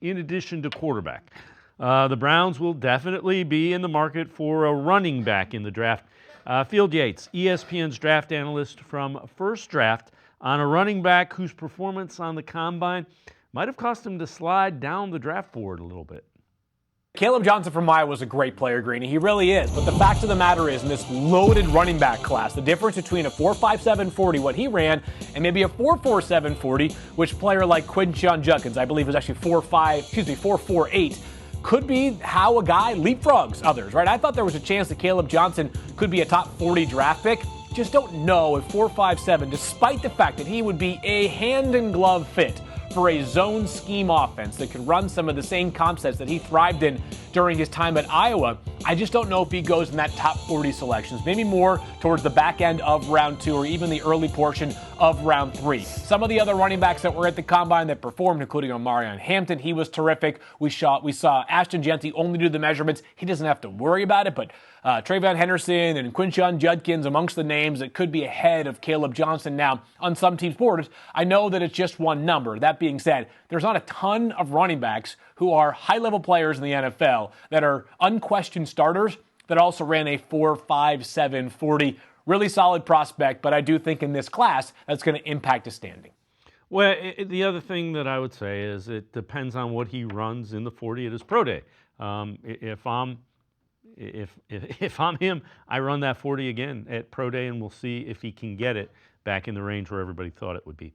in addition to quarterback. The Browns will definitely be in the market for a running back in the draft. Field Yates, ESPN's draft analyst from First Draft, on a running back whose performance on the combine might have cost him to slide down the draft board a little bit. Kaleb Johnson from Iowa was a great player, Greeny. He really is. But the fact of the matter is, in this loaded running back class, the difference between a 4.57 40, what he ran, and maybe a 4.47 40, which player like Quinshon Judkins, I believe, was actually 4.48, could be how a guy leapfrogs others, right? I thought there was a chance that Kaleb Johnson could be a top 40 draft pick. Just don't know if 4.57, despite the fact that he would be a hand-in-glove fit for a zone scheme offense that could run some of the same concepts that he thrived in during his time at Iowa, I just don't know if he goes in that top 40 selections, maybe more towards the back end of round 2 or even the early portion of round 3. Some of the other running backs that were at the combine that performed, including Omarion Hampton, he was terrific. We saw Ashton Jeanty only do the measurements. He doesn't have to worry about it, but Trayvon Henderson and Quinshon Judkins amongst the names that could be ahead of Kaleb Johnson. Now, on some teams' boards, I know that it's just one number. That being said, there's not a ton of running backs who are high-level players in the NFL that are unquestioned starters that also ran a 4.57 40. Really solid prospect, but I do think in this class that's going to impact his standing. Well, the other thing that I would say is it depends on what he runs in the 40 at his pro day. If I'm him, I run that 40 again at pro day, and we'll see if he can get it back in the range where everybody thought it would be.